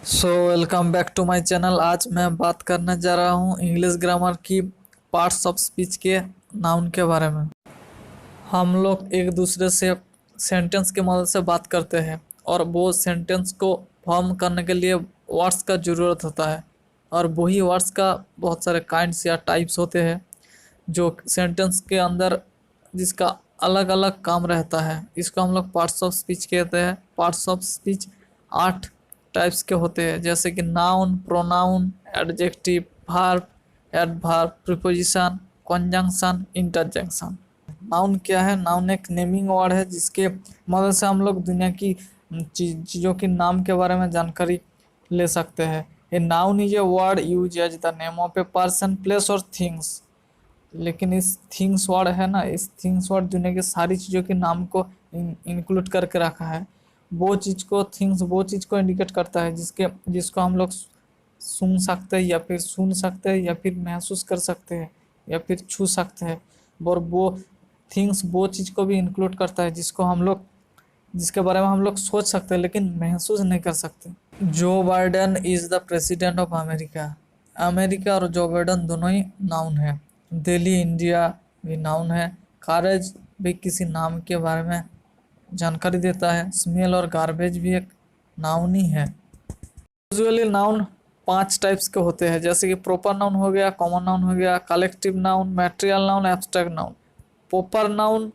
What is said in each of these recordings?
Welcome back to my channel. आज मैं बात करने जा रहा हूँ इंग्लिश ग्रामर की पार्ट्स ऑफ स्पीच के नाउन के बारे में। हम लोग एक दूसरे से सेंटेंस की मदद से बात करते हैं और वो सेंटेंस को फॉर्म करने के लिए वर्ड्स का ज़रूरत होता है और वही वर्ड्स का बहुत सारे काइंड्स या टाइप्स होते हैं जो सेंटेंस के अंदर जिसका अलग अलग काम रहता है। इसको हम लोग पार्ट्स ऑफ स्पीच कहते हैं। पार्ट्स ऑफ स्पीच 8 टाइप्स के होते हैं, जैसे कि noun, pronoun, adjective, verb, adverb, preposition, conjunction, interjection. Noun क्या है? नाउन एक नेमिंग वर्ड है जिसके मदद से हम लोग दुनिया की चीज़ों के नाम के बारे में जानकारी ले सकते हैं। A noun is a word use as the name of a person, place और थिंग्स। लेकिन इस थिंग्स वर्ड है ना, इस थिंग्स वर्ड दुनिया की सारी चीज़ों के नाम को इंक्लूड करके रखा है। वो चीज़ को थिंग्स वो चीज़ को इंडिकेट करता है जिसको हम लोग सुन सकते हैं या फिर सुन सकते हैं या फिर महसूस कर सकते हैं या फिर छू सकते हैं। और वो थिंग्स वो चीज़ को भी इंक्लूड करता है जिसके बारे में हम लोग सोच सकते हैं लेकिन महसूस नहीं कर सकते। Joe Biden is the president of America. America और जो बाइडेन दोनों ही नाउन है। दिल्ली इंडिया भी नाउन है। करेज भी किसी नाम के बारे में जानकारी देता है। स्मेल और गार्बेज भी एक नाउन ही है। यूजुअली नाउन 5 टाइप्स के होते हैं, जैसे कि प्रॉपर नाउन हो गया, कॉमन नाउन हो गया, collective noun, material noun, abstract noun. Proper noun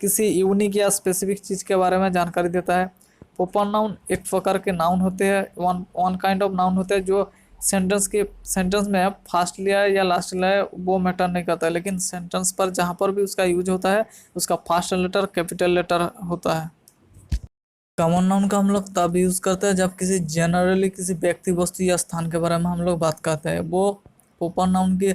किसी यूनिक या स्पेसिफिक चीज़ के बारे में जानकारी देता है। प्रॉपर नाउन एक प्रकार के नाउन होते हैं, वन काइंड ऑफ नाउन होते हैं जो सेंटेंस में फर्स्ट लिया है या लास्ट लिया है वो मैटर नहीं करता है, लेकिन सेंटेंस पर जहाँ पर भी उसका यूज होता है उसका फर्स्ट लेटर कैपिटल लेटर होता है। कॉमन नाउन का हम लोग तब यूज़ करते हैं जब जनरली किसी व्यक्ति, वस्तु या स्थान के बारे में हम लोग बात करते हैं। वो प्रॉपर नाउन के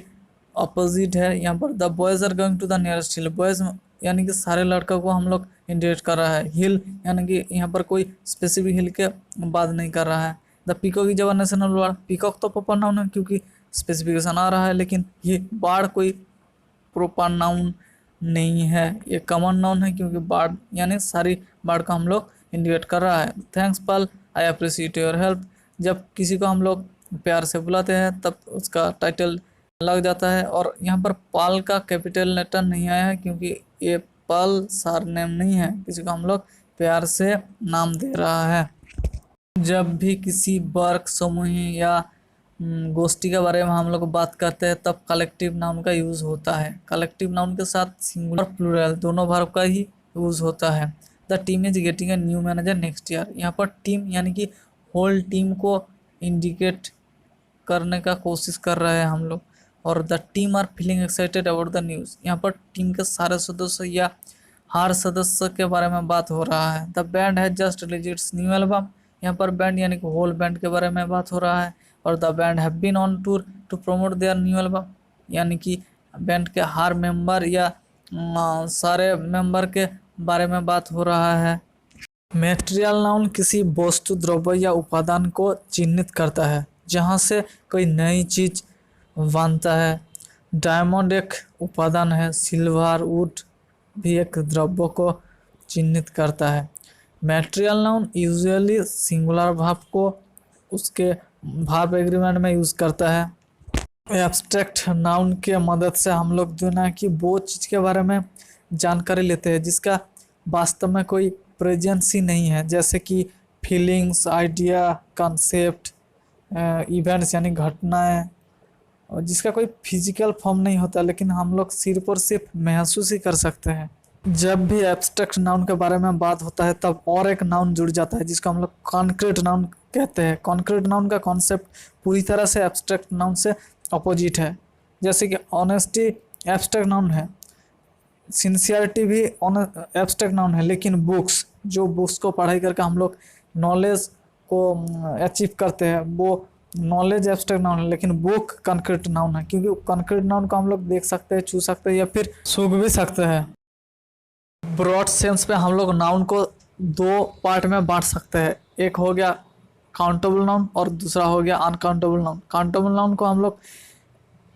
अपोजिट है। यहाँ पर the boys are going to the nearest hill. Boys यानी कि सारे लड़कों को हम लोग इंडिकेट कर रहा है। हिल यानी कि यहाँ पर कोई स्पेसिफिक हिल के बात नहीं कर रहा है। The peacock is our national bird. Peacock तो प्रॉपर नाउन है क्योंकि स्पेसिफिकेशन आ रहा है, लेकिन ये बार्ड कोई प्रॉपर नाउन नहीं है, ये कॉमन नाउन है क्योंकि बार्ड यानी सारी बार्ड का हम लोग इंडिकेट कर रहा है। थैंक्स पल, आई अप्रिशिएट योर हेल्प। जब किसी को हम लोग प्यार से बुलाते हैं तब उसका टाइटल लग जाता है। और यहाँ पर पाल का कैपिटल लेटर नहीं आया है क्योंकि ये पाल सरनेम नहीं है, किसी को हम लोग प्यार से नाम दे रहा है। जब भी किसी वर्ग, समूह या गोष्ठी के बारे में हम लोग बात करते हैं तब कलेक्टिव नाउन का यूज़ होता है। कलेक्टिव नाउन के साथ सिंगुलर प्लूरल दोनों वर्ब का ही यूज़ होता है। The team is getting a new manager next year. यहाँ पर टीम यानी कि होल टीम को इंडिकेट करने का कोशिश कर रहे हैं हम लोग। और the team are feeling excited about the news. यहाँ पर टीम के सारे सदस्य या हर सदस्य के बारे में बात हो रहा है। The band has just release it's new album. यहाँ पर बैंड यानी कि होल बैंड के बारे में बात हो रहा है। और the band have been on tour to promote their new album, यानी कि बैंड के हर मेंबर या सारे मेंबर के बारे में बात हो रहा है। मैटेरियल नाउन किसी वस्तु, द्रव्य या उपादान को चिन्हित करता है जहाँ से कोई नई चीज़ बनता है। डायमंड एक उपादान है। सिल्वर, वुड भी एक द्रव्य को चिन्हित करता है। Material noun usually singular verb को उसके वर्ब एग्रीमेंट में यूज़ करता है। एब्स्ट्रैक्ट नाउन के मदद से हम लोग दुनिया की वो चीज़ के बारे में जानकारी लेते हैं जिसका वास्तव में कोई प्रेजेंस ही नहीं है, जैसे कि फीलिंग्स, आइडिया, कॉन्सेप्ट, इवेंट्स यानी घटनाएं, और जिसका कोई फिजिकल फॉर्म नहीं होता लेकिन हम लोग सिर्फ और सिर्फ महसूस ही कर सकते हैं। जब भी एब्स्ट्रैक्ट नाउन के बारे में बात होता है तब और एक नाउन जुड़ जाता है जिसको हम लोग कॉन्क्रीट नाउन कहते हैं। कॉन्क्रीट नाउन का कॉन्सेप्ट पूरी तरह से एब्स्ट्रैक्ट नाउन से अपोजिट है। जैसे कि ऑनेस्टी एब्स्ट्रैक्ट नाउन है, सिंसियरिटी भी एब्स्ट्रैक्ट नाउन है, लेकिन बुक्स को पढ़ाई करके हम लोग नॉलेज को अचीव करते हैं वो नॉलेज एब्स्ट्रैक्ट नाउन है, लेकिन बुक कॉन्क्रीट नाउन है क्योंकि कॉन्क्रीट नाउन को हम लोग देख सकते हैं, छू सकते हैं या फिर सूंघ भी सकते हैं। ब्रॉड सेंस पे हम लोग नाउन को 2 पार्ट में बांट सकते हैं। एक हो गया काउंटेबल नाउन और दूसरा हो गया अनकाउंटेबल नाउन। काउंटेबल नाउन को हम लोग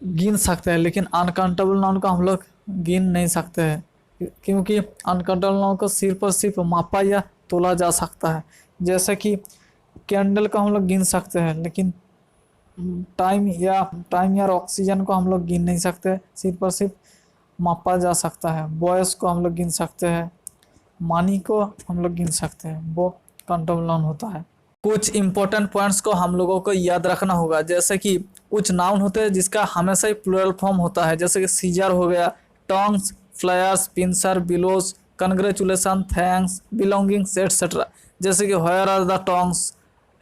गिन सकते हैं लेकिन अनकाउंटेबल नाउन को हम लोग गिन नहीं सकते हैं क्योंकि अनकाउंटेबल नाउन को सिर्फ और सिर्फ मापा या तोला जा सकता है। जैसे कि कैंडल को हम लोग गिन सकते हैं, लेकिन टाइम या ऑक्सीजन को हम लोग गिन नहीं सकते, सिर्फ और सिर्फ मापा जा सकता है। बॉयस को हम लोग गिन सकते हैं, मानी को हम लोग गिन सकते हैं, वो काउंटेबल नाउन होता है। कुछ इंपॉर्टेंट पॉइंट्स को हम लोगों को याद रखना होगा, जैसे कि कुछ नाउन होते हैं जिसका हमेशा ही प्लूरल फॉर्म होता है, जैसे कि सीजर हो गया, tongs, pliers, pincer, bellows, congratulation, thanks, belongings etcetera. जैसे कि where are the tongs,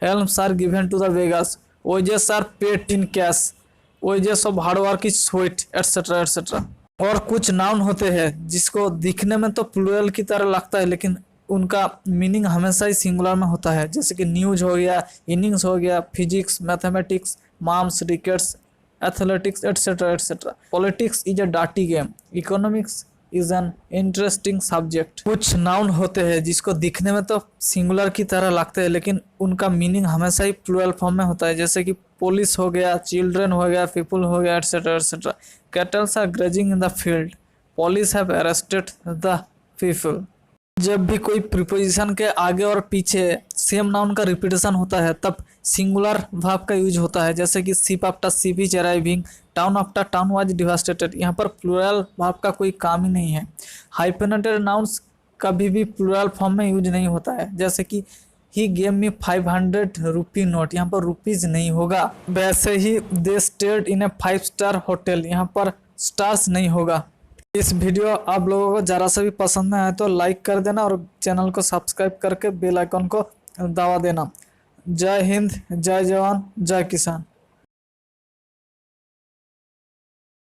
helms are given to the wages, wages are paid in cash, wages of hard work is sweet, etcetera etcetera. और कुछ noun होते हैं जिसको दिखने में तो प्लूरल की तरह लगता है, लेकिन उनका मीनिंग हमेशा ही सिंगुलर में होता है, जैसे कि न्यूज हो गया, इनिंग्स हो गया, फिजिक्स, मैथमेटिक्स, मार्म्स, rickets, athletics etcetera etcetera. Politics is a dirty game, economics is an interesting subject. कुछ नाउन होते हैं जिसको दिखने में तो सिंगुलर की तरह लगते हैं, लेकिन उनका मीनिंग हमेशा ही प्लूरल फॉर्म में होता है, जैसे कि पुलिस हो गया, चिल्ड्रन हो गया, पीपल हो गया, etcetera etcetera. Cattles are grazing in the field, police have arrested the people. जब भी कोई प्रीपोजिशन के आगे और पीछे सेम नाउन का रिपीटेशन होता है तब सिंगुलर वर्ब का यूज होता है, जैसे कि ship after ship is arriving, town after town was devastated. यहाँ पर प्लूरल वर्ब का कोई काम ही नहीं है। हाइफेनेटेड नाउन्स कभी भी प्लूरल फॉर्म में यूज नहीं होता है, जैसे कि he gave me 500 rupee note, यहाँ पर रुपीज नहीं होगा। वैसे ही they stayed in a 5 star hotel, यहाँ पर स्टार्स नहीं होगा। इस वीडियो आप लोगों को ज़रा सा भी पसंद आए तो लाइक कर देना और चैनल को सब्सक्राइब करके बेल आइकन को दबा देना। जय हिंद, जय जवान, जय किसान।